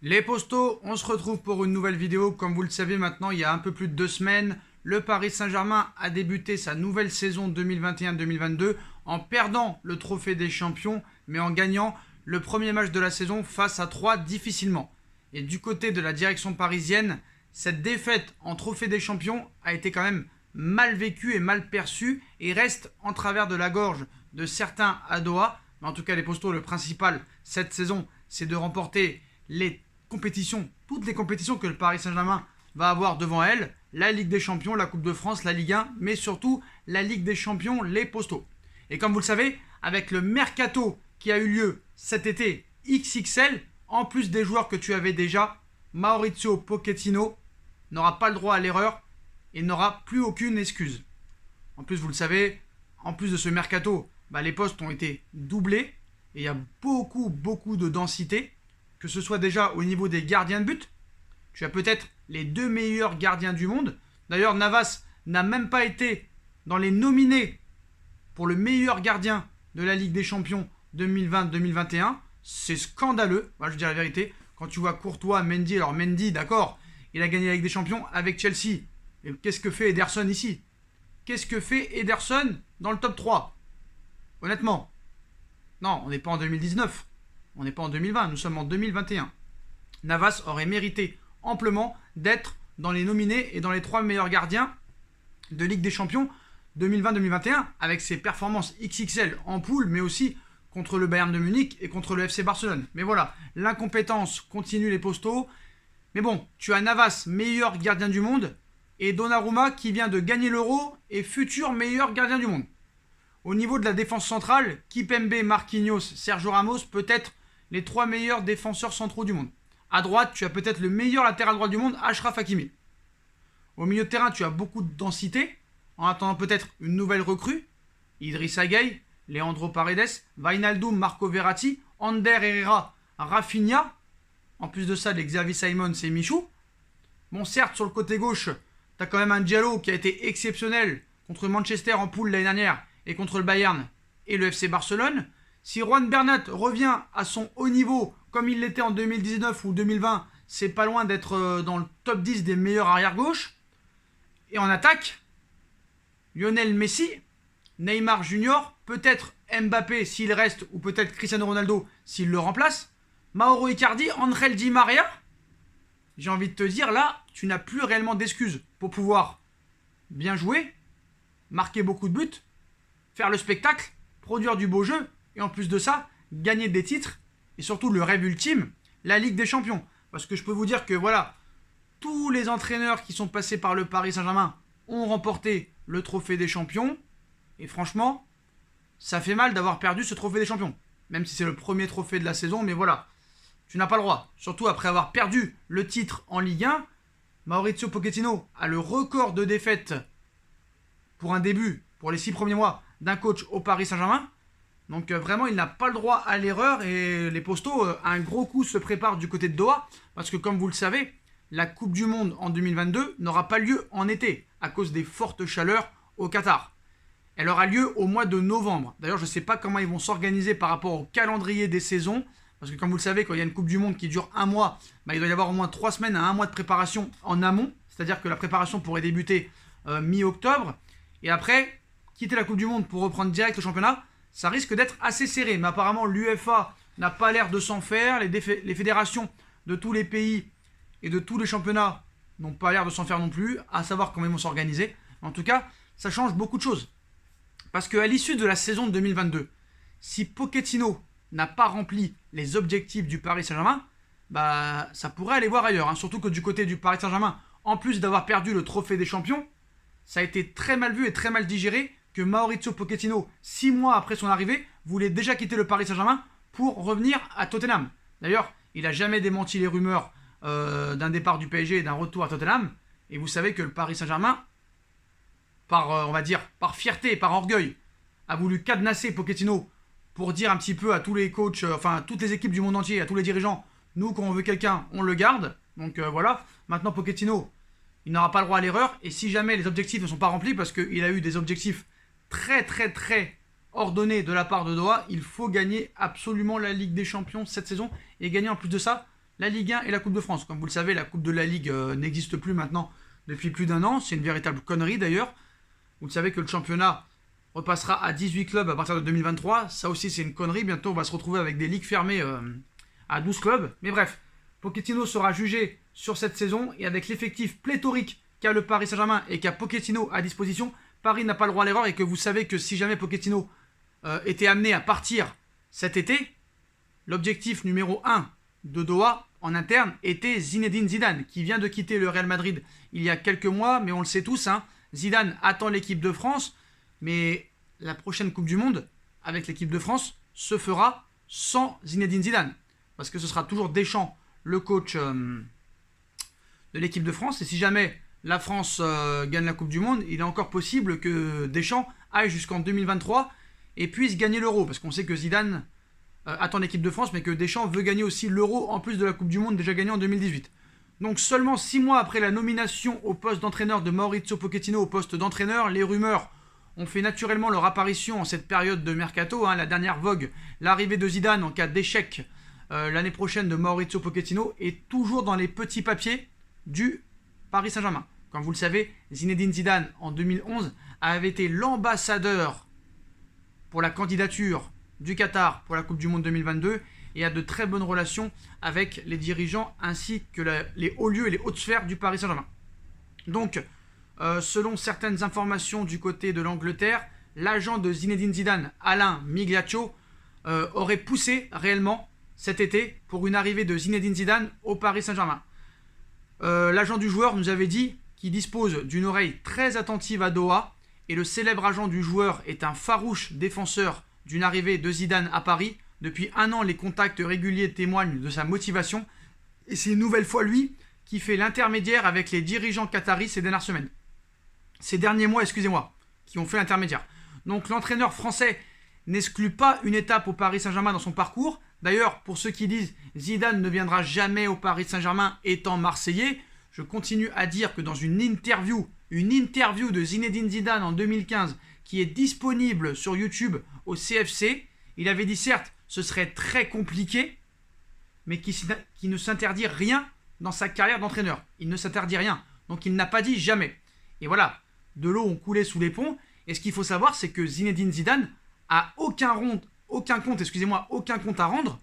Les postos, on se retrouve pour une nouvelle vidéo. Comme vous le savez maintenant, il y a un peu plus de 2 semaines, le Paris Saint-Germain a débuté sa nouvelle saison 2021-2022 en perdant le trophée des champions, mais en gagnant le premier match de la saison face à 3 difficilement. Et du côté de la direction parisienne, cette défaite en trophée des champions a été quand même mal vécue et mal perçue et reste en travers de la gorge de certains à Doha. Mais en tout cas, les postos, le principal cette saison, c'est de remporter les compétitions, toutes les compétitions que le Paris Saint-Germain va avoir devant elle, la Ligue des Champions, la Coupe de France, la Ligue 1, mais surtout la Ligue des Champions, les postos. Et comme vous le savez, avec le mercato qui a eu lieu cet été XXL, en plus des joueurs que tu avais déjà, Maurizio Pochettino n'aura pas le droit à l'erreur et n'aura plus aucune excuse. En plus, vous le savez, en plus de ce mercato, les postes ont été doublés et il y a beaucoup de densité, que ce soit déjà au niveau des gardiens de but. Tu as peut-être les 2 meilleurs gardiens du monde. D'ailleurs, Navas n'a même pas été dans les nominés pour le meilleur gardien de la Ligue des Champions 2020-2021. C'est scandaleux, je dis la vérité. Quand tu vois Courtois, Mendy, alors Mendy, d'accord, il a gagné la Ligue des Champions avec Chelsea. Et qu'est-ce que fait Ederson ici? Qu'est-ce que fait Ederson dans le top 3? Honnêtement, non, on n'est pas en 2019. On n'est pas en 2020, nous sommes en 2021. Navas aurait mérité amplement d'être dans les nominés et dans les 3 meilleurs gardiens de Ligue des Champions 2020-2021 avec ses performances XXL en poule, mais aussi contre le Bayern de Munich et contre le FC Barcelone. Mais voilà, l'incompétence continue les postos. Mais bon, tu as Navas, meilleur gardien du monde, et Donnarumma qui vient de gagner l'Euro et futur meilleur gardien du monde. Au niveau de la défense centrale, Kipembe, Marquinhos, Sergio Ramos, peut-être les 3 meilleurs défenseurs centraux du monde. À droite, tu as peut-être le meilleur latéral droit du monde, Achraf Hakimi. Au milieu de terrain, tu as beaucoup de densité, en attendant peut-être une nouvelle recrue. Idrissa Gueye, Leandro Paredes, Wijnaldum, Marco Verratti, Ander Herrera, Rafinha. En plus de ça, les Xavi Simons et Michou. Bon, certes, sur le côté gauche, tu as quand même un Diallo qui a été exceptionnel contre Manchester en poule l'année dernière et contre le Bayern et le FC Barcelone. Si Juan Bernat revient à son haut niveau comme il l'était en 2019 ou 2020, c'est pas loin d'être dans le top 10 des meilleurs arrière-gauche. Et en attaque, Lionel Messi, Neymar Junior, peut-être Mbappé s'il reste ou peut-être Cristiano Ronaldo s'il le remplace, Mauro Icardi, Angel Di Maria. J'ai envie de te dire, là, tu n'as plus réellement d'excuses pour pouvoir bien jouer, marquer beaucoup de buts, faire le spectacle, produire du beau jeu, et en plus de ça, gagner des titres, et surtout le rêve ultime, la Ligue des Champions. Parce que je peux vous dire que voilà, tous les entraîneurs qui sont passés par le Paris Saint-Germain ont remporté le trophée des champions, et franchement, ça fait mal d'avoir perdu ce trophée des champions. Même si c'est le premier trophée de la saison, mais voilà, tu n'as pas le droit. Surtout après avoir perdu le titre en Ligue 1, Maurizio Pochettino a le record de défaites pour un début, pour les 6 premiers mois, d'un coach au Paris Saint-Germain. Donc vraiment, il n'a pas le droit à l'erreur et les postos, un gros coup se prépare du côté de Doha. Parce que comme vous le savez, la Coupe du Monde en 2022 n'aura pas lieu en été à cause des fortes chaleurs au Qatar. Elle aura lieu au mois de novembre. D'ailleurs, je ne sais pas comment ils vont s'organiser par rapport au calendrier des saisons. Parce que comme vous le savez, quand il y a une Coupe du Monde qui dure un mois, il doit y avoir au moins 3 semaines à 1 mois de préparation en amont. C'est-à-dire que la préparation pourrait débuter mi-octobre. Et après, quitter la Coupe du Monde pour reprendre direct le championnat, ça risque d'être assez serré. Mais apparemment, l'UEFA n'a pas l'air de s'en faire. Les fédérations de tous les pays et de tous les championnats n'ont pas l'air de s'en faire non plus. À savoir comment ils vont s'organiser. En tout cas, ça change beaucoup de choses. Parce qu'à l'issue de la saison de 2022, si Pochettino n'a pas rempli les objectifs du Paris Saint-Germain, ça pourrait aller voir ailleurs. Surtout que du côté du Paris Saint-Germain, en plus d'avoir perdu le trophée des champions, ça a été très mal vu et très mal digéré que Maurizio Pochettino, 6 mois après son arrivée, voulait déjà quitter le Paris Saint-Germain pour revenir à Tottenham. D'ailleurs, il n'a jamais démenti les rumeurs d'un départ du PSG et d'un retour à Tottenham. Et vous savez que le Paris Saint-Germain, on va dire, par fierté, par orgueil, a voulu cadenasser Pochettino pour dire un petit peu à tous les coachs, toutes les équipes du monde entier, à tous les dirigeants, nous, quand on veut quelqu'un, on le garde. Donc voilà, maintenant Pochettino, il n'aura pas le droit à l'erreur. Et si jamais les objectifs ne sont pas remplis, parce qu'il a eu des objectifs très ordonnés de la part de Doha, il faut gagner absolument la Ligue des Champions cette saison. Et gagner en plus de ça la Ligue 1 et la Coupe de France. Comme vous le savez, la Coupe de la Ligue n'existe plus maintenant depuis plus d'1 an. C'est une véritable connerie d'ailleurs. Vous le savez que le championnat repassera à 18 clubs à partir de 2023. Ça aussi, c'est une connerie. Bientôt, on va se retrouver avec des ligues fermées à 12 clubs. Mais bref, Pochettino sera jugé sur cette saison. Et avec l'effectif pléthorique qu'a le Paris Saint-Germain et qu'a Pochettino à disposition, Paris n'a pas le droit à l'erreur. Et que vous savez que si jamais Pochettino était amené à partir cet été, l'objectif numéro 1 de Doha en interne était Zinedine Zidane, qui vient de quitter le Real Madrid il y a quelques mois. Mais on le sait tous, hein, Zidane attend l'équipe de France. Mais la prochaine Coupe du Monde, avec l'équipe de France, se fera sans Zinedine Zidane. Parce que ce sera toujours Deschamps, le coach de l'équipe de France. Et si jamais la France gagne la Coupe du Monde, il est encore possible que Deschamps aille jusqu'en 2023 et puisse gagner l'Euro. Parce qu'on sait que Zidane attend l'équipe de France, mais que Deschamps veut gagner aussi l'Euro en plus de la Coupe du Monde déjà gagnée en 2018. Donc seulement 6 mois après la nomination au poste d'entraîneur de Mauricio Pochettino au poste d'entraîneur, les rumeurs ont fait naturellement leur apparition en cette période de mercato, hein, la dernière vogue, l'arrivée de Zidane en cas d'échec l'année prochaine de Mauricio Pochettino est toujours dans les petits papiers du Paris Saint-Germain. Comme vous le savez, Zinedine Zidane en 2011 avait été l'ambassadeur pour la candidature du Qatar pour la Coupe du Monde 2022 et a de très bonnes relations avec les dirigeants ainsi que les hauts lieux et les hautes sphères du Paris Saint-Germain. Donc, selon certaines informations du côté de l'Angleterre, l'agent de Zinedine Zidane, Alain Migliaccio, aurait poussé réellement cet été pour une arrivée de Zinedine Zidane au Paris Saint-Germain. L'agent du joueur nous avait dit qu'il dispose d'une oreille très attentive à Doha et le célèbre agent du joueur est un farouche défenseur d'une arrivée de Zidane à Paris. Depuis 1 an, les contacts réguliers témoignent de sa motivation et c'est une nouvelle fois lui qui fait l'intermédiaire avec les dirigeants qataris ces dernières semaines. Ces derniers mois, qui ont fait l'intermédiaire. Donc l'entraîneur français n'exclut pas une étape au Paris Saint-Germain dans son parcours. D'ailleurs, pour ceux qui disent Zidane ne viendra jamais au Paris Saint-Germain étant marseillais, je continue à dire que dans une interview de Zinedine Zidane en 2015 qui est disponible sur YouTube au CFC, il avait dit certes, ce serait très compliqué, mais qui ne s'interdit rien dans sa carrière d'entraîneur. Il ne s'interdit rien. Donc il n'a pas dit jamais. Et voilà, de l'eau ont coulé sous les ponts. Et ce qu'il faut savoir, c'est que Zinedine Zidane a aucun compte à rendre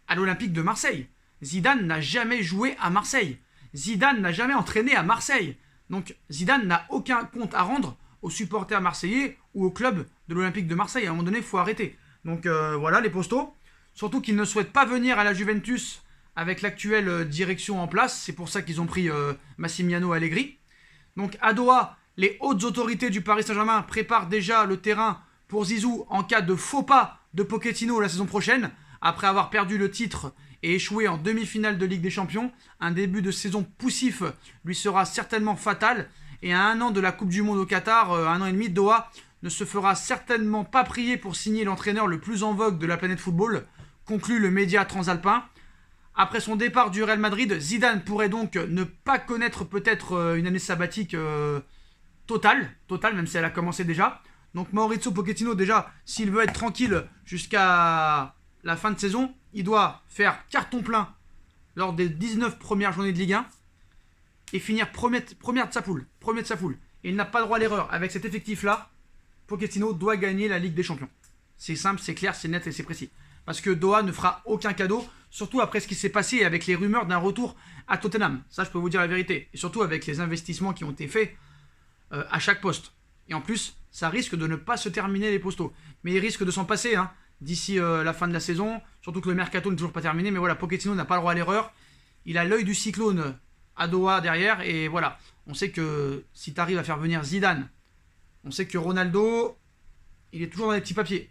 à l'Olympique de Marseille. Zidane n'a jamais joué à Marseille. Zidane n'a jamais entraîné à Marseille. Donc Zidane n'a aucun compte à rendre aux supporters marseillais ou au club de l'Olympique de Marseille. À un moment donné, il faut arrêter. Donc voilà les postos. Surtout qu'ils ne souhaitent pas venir à la Juventus avec l'actuelle direction en place. C'est pour ça qu'ils ont pris Massimiliano Allegri. Donc à Doha, les hautes autorités du Paris Saint-Germain préparent déjà le terrain pour Zizou en cas de faux pas de Pochettino la saison prochaine. Après avoir perdu le titre et échoué en demi-finale de Ligue des Champions, un début de saison poussif lui sera certainement fatal. Et à 1 an de la Coupe du Monde au Qatar, 1 an et demi, Doha ne se fera certainement pas prier pour signer l'entraîneur le plus en vogue de la planète football, conclut le média transalpin. Après son départ du Real Madrid, Zidane pourrait donc ne pas connaître peut-être une année sabbatique totale, même si elle a commencé déjà. Donc Mauricio Pochettino, déjà, s'il veut être tranquille jusqu'à la fin de saison, il doit faire carton plein lors des 19 premières journées de Ligue 1 et finir premier de sa poule. Et il n'a pas droit à l'erreur. Avec cet effectif-là, Pochettino doit gagner la Ligue des Champions. C'est simple, c'est clair, c'est net et c'est précis. Parce que Doha ne fera aucun cadeau, surtout après ce qui s'est passé avec les rumeurs d'un retour à Tottenham. Ça, je peux vous dire la vérité. Et surtout avec les investissements qui ont été faits à chaque poste. Et en plus, ça risque de ne pas se terminer les postos. Mais il risque de s'en passer d'ici la fin de la saison. Surtout que le mercato n'est toujours pas terminé. Mais voilà, Pochettino n'a pas le droit à l'erreur. Il a l'œil du cyclone à Doha derrière. Et voilà, on sait que si tu arrives à faire venir Zidane, on sait que Ronaldo, il est toujours dans les petits papiers.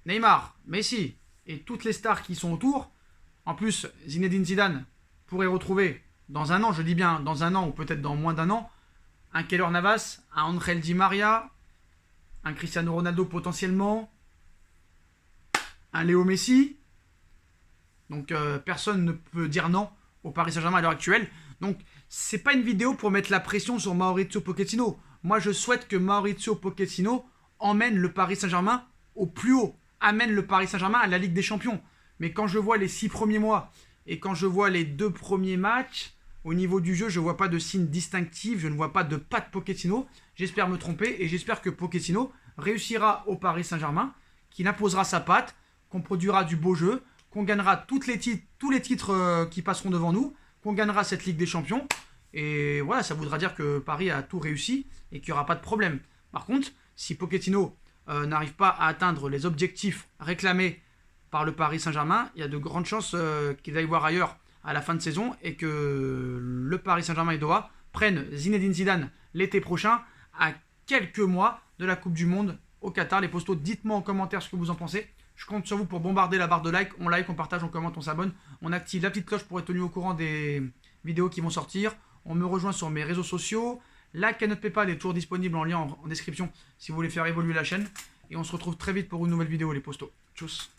Neymar, Messi et toutes les stars qui sont autour. En plus, Zinedine Zidane pourrait retrouver dans 1 an, je dis bien dans 1 an ou peut-être dans moins d'1 an, un Keylor Navas, un Angel Di Maria, un Cristiano Ronaldo potentiellement, un Léo Messi. Donc personne ne peut dire non au Paris Saint-Germain à l'heure actuelle. Donc c'est pas une vidéo pour mettre la pression sur Mauricio Pochettino. Moi je souhaite que Mauricio Pochettino emmène le Paris Saint-Germain au plus haut, amène le Paris Saint-Germain à la Ligue des Champions. Mais quand je vois les 6 premiers mois Et quand je vois les 2 premiers matchs, au niveau du jeu, je ne vois pas de signe distinctif, je ne vois pas de patte Pochettino. J'espère me tromper et j'espère que Pochettino réussira au Paris Saint-Germain, qu'il imposera sa patte, qu'on produira du beau jeu, qu'on gagnera tous les titres qui passeront devant nous, qu'on gagnera cette Ligue des Champions. Et voilà, ça voudra dire que Paris a tout réussi et qu'il n'y aura pas de problème. Par contre, si Pochettino n'arrive pas à atteindre les objectifs réclamés par le Paris Saint-Germain, il y a de grandes chances qu'il aille voir ailleurs à la fin de saison et que le Paris Saint-Germain et Doha prennent Zinedine Zidane l'été prochain à quelques mois de la Coupe du Monde au Qatar. Les postos, dites-moi en commentaire ce que vous en pensez. Je compte sur vous pour bombarder la barre de like. On like, on partage, on commente, on s'abonne. On active la petite cloche pour être tenu au courant des vidéos qui vont sortir. On me rejoint sur mes réseaux sociaux. La cagnotte PayPal est toujours disponible en lien en description si vous voulez faire évoluer la chaîne. Et on se retrouve très vite pour une nouvelle vidéo les postos. Tchuss.